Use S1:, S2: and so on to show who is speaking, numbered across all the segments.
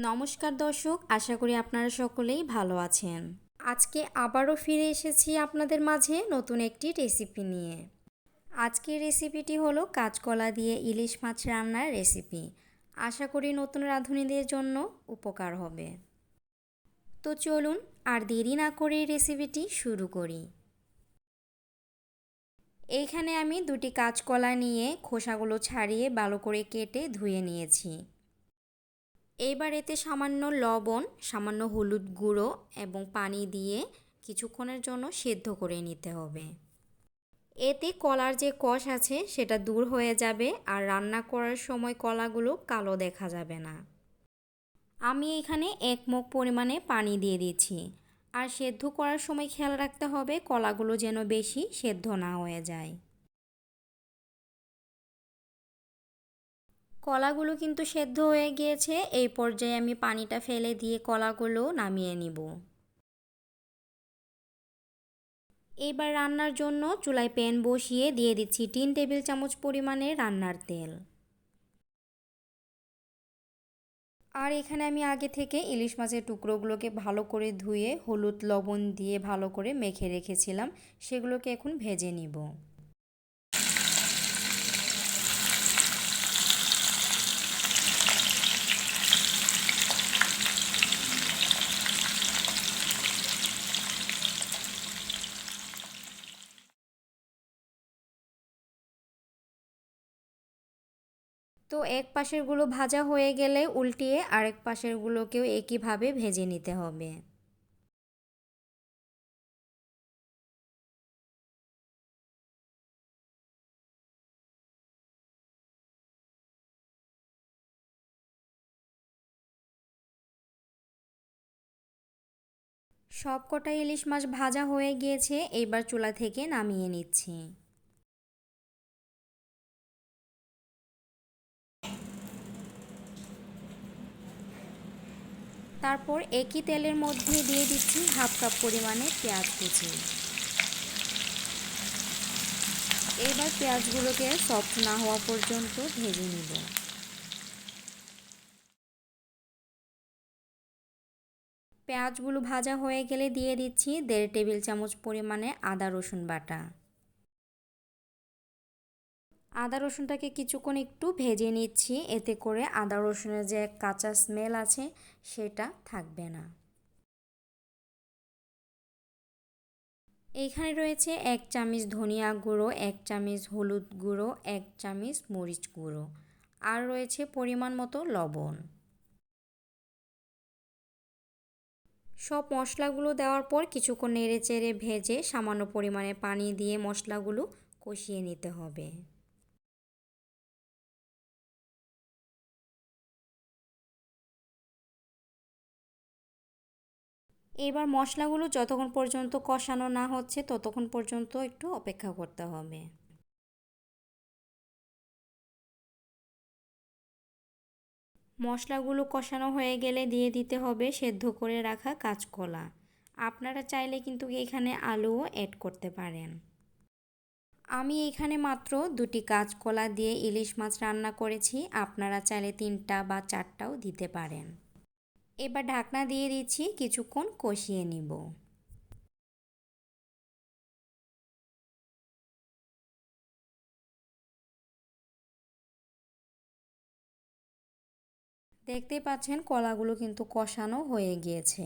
S1: নমস্কার দর্শক, আশা করি আপনারা সকলেই ভালো আছেন। আজকে আবারও ফিরে এসেছি আপনাদের মাঝে নতুন একটি রেসিপি নিয়ে। আজকের রেসিপিটি হলো কাঁচকলা দিয়ে ইলিশ মাছ রান্নার রেসিপি। আশা করি নতুন রাঁধুনিদের জন্য উপকার হবে। তো চলুন আর দেরি না করে রেসিপিটি শুরু করি। এইখানে আমি দুটি কাঁচকলা নিয়ে খোসাগুলো ছাড়িয়ে ভালো করে কেটে ধুয়ে নিয়েছি। এইবার এতে সামান্য লবণ, সামান্য হলুদ গুঁড়ো এবং পানি দিয়ে কিছুক্ষণের জন্য সেদ্ধ করে নিতে হবে। এতে কলার যে কষ আছে সেটা দূর হয়ে যাবে আর রান্না করার সময় কলাগুলো কালো দেখা যাবে না। আমি এখানে 1 মগ পরিমাণে পানি দিয়ে দিচ্ছি। আর সেদ্ধ করার সময় খেয়াল রাখতে হবে কলাগুলো যেন বেশি সেদ্ধ না হয়ে যায়। কলাগুলো কিন্তু সেদ্ধ হয়ে গিয়েছে। এই পর্যায়ে আমি পানিটা ফেলে দিয়ে কলাগুলো নামিয়ে নিব। এবার রান্নার জন্য চুলায় প্যান বসিয়ে দিয়ে দিচ্ছি 3 টেবিল চামচ পরিমাণে রান্নার তেল। আর এখানে আমি আগে থেকে ইলিশ মাছের টুকরোগুলোকে ভালো করে ধুয়ে হলুদ লবণ দিয়ে ভালো করে মেখে রেখেছিলাম, সেগুলোকে এখন ভেজে নিব। তো এক পাশেরগুলো ভাজা হয়ে গেলে উল্টিয়ে আরেক পাশেরগুলোকেও একইভাবে ভেজে নিতে হবে। সব কটা ইলিশ মাছ ভাজা হয়ে গিয়েছে, এইবার চুলা থেকে নামিয়ে নিচ্ছি। তারপর একই তেলের মধ্যে দিয়ে দিচ্ছি হাফ কাপ পরিমাণে পেঁয়াজ কুচি। এবার পেঁয়াজগুলোকে সফট না হওয়া পর্যন্ত ভেজে নিব। পেঁয়াজগুলো ভাজা হয়ে গেলে দিয়ে দিচ্ছি 1.5 টেবিল চামচ পরিমাণে আদা রসুন বাটা। আদা রসুনটাকে কিছুক্ষণ একটু ভেজে নিচ্ছি, এতে করে আদা রসুনের যে কাঁচা স্মেল আছে সেটা থাকবে না। এইখানে রয়েছে 1 চামচ ধনিয়া গুঁড়ো, 1 চামচ হলুদ গুঁড়ো, 1 চামচ মরিচ গুঁড়ো, আর রয়েছে পরিমাণ মতো লবণ। সব মশলাগুলো দেওয়ার পর কিছুক্ষণ নেড়েচেড়ে ভেজে সামান্য পরিমাণে পানি দিয়ে মশলাগুলো কষিয়ে নিতে হবে। এবার মশলাগুলো যতক্ষণ পর্যন্ত কষানো না হচ্ছে ততক্ষণ পর্যন্ত একটু অপেক্ষা করতে হবে। মশলাগুলো কষানো হয়ে গেলে দিয়ে দিতে হবে সেদ্ধ করে রাখা কাঁচকলা। আপনারা চাইলে কিন্তু এখানে আলুও অ্যাড করতে পারেন। আমি এখানে মাত্র 2টি কাঁচকলা দিয়ে ইলিশ মাছ রান্না করেছি, আপনারা চাইলে 3টা বা 4টাও দিতে পারেন। এবার ঢাকনা দিয়ে দিচ্ছি, কিছুক্ষণ কষিয়ে নিব। দেখতেই পাচ্ছেন কলাগুলো কিন্তু কষানো হয়ে গিয়েছে।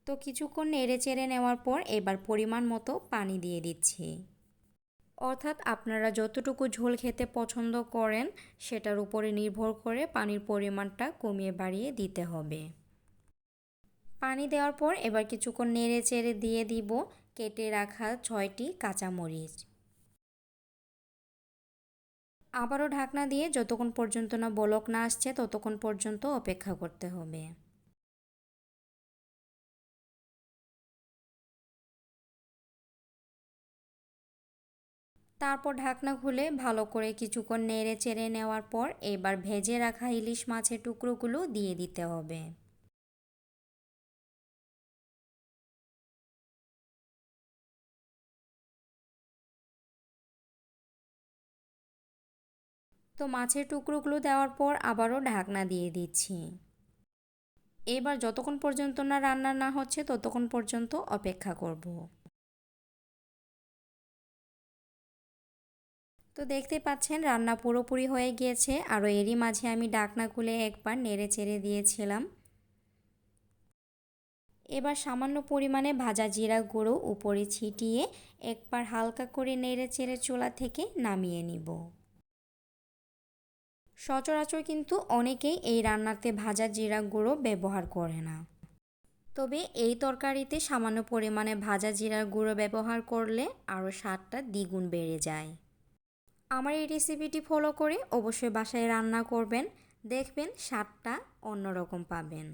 S1: তো কিছুক্ষণ নেড়ে চেড়ে নেওয়ার পর এবার পরিমাণ মতো পানি দিয়ে দিচ্ছি। অর্থাৎ আপনারা যতটুকু ঝোল খেতে পছন্দ করেন সেটার উপরে নির্ভর করে পানির পরিমাণটা কমিয়ে বাড়িয়ে দিতে হবে। পানি দেওয়ার পর এবার কিছুক্ষণ নেড়ে চেড়ে দিয়ে দিব কেটে রাখা 6টি কাঁচামরিচ। আবারও ঢাকনা দিয়ে যতক্ষণ পর্যন্ত না বলক না আসছে ততক্ষণ পর্যন্ত অপেক্ষা করতে হবে। তারপর ঢাকনা খুলে ভালো করে কিছুক্ষণ নেড়ে চেড়ে নেওয়ার পর এবার ভেজে রাখা ইলিশ মাছের টুকরোগুলো দিয়ে দিতে হবে। তো তো মাছের টুকরোগুলো দেওয়ার পর আবারও ঢাকনা দিয়ে দিচ্ছি। এবার যতক্ষণ পর্যন্ত না রান্না না হচ্ছে ততক্ষণ পর্যন্ত অপেক্ষা করব। তো দেখতে পাচ্ছেন রান্না পুরোপুরি হয়ে গিয়েছে, আর এরই মাঝে আমি ঢাকনা খুলে একবার নেড়ে চেড়ে দিয়েছিলাম। এবার সামান্য পরিমাণে ভাজা জিরা গুঁড়ো উপরে ছিটিয়ে একবার হালকা করে নেড়ে চেড়ে চুলা থেকে নামিয়ে নিব। সচরাচর কিন্তু অনেকেই এই রান্নাতে ভাজা জিরা গুঁড়ো ব্যবহার করে না, তবে এই তরকারিতে সামান্য পরিমাণে ভাজা জিরার গুঁড়ো ব্যবহার করলে আরও স্বাদটা দ্বিগুণ বেড়ে যায়। আমার এই রেসিপিটি ফলো করে অবশ্যই বাসায় রান্না করবেন, দেখবেন স্বাদটা অন্যরকম পাবেন।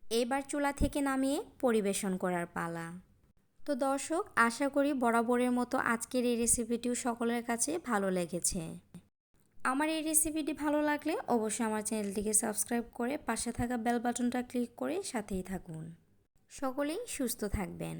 S1: এবার চুলা থেকে নামিয়ে পরিবেশন করার পালা। তো দর্শক, আশা করি বরাবরের মতো আজকের এই রেসিপিটিও সকলের কাছে ভালো লেগেছে। আমার এই রেসিপিটি ভালো লাগলে অবশ্যই আমার চ্যানেলটিকে সাবস্ক্রাইব করে পাশে থাকা বেল বাটনটা ক্লিক করে সাথেই থাকুন। সকলেই সুস্থ থাকবেন।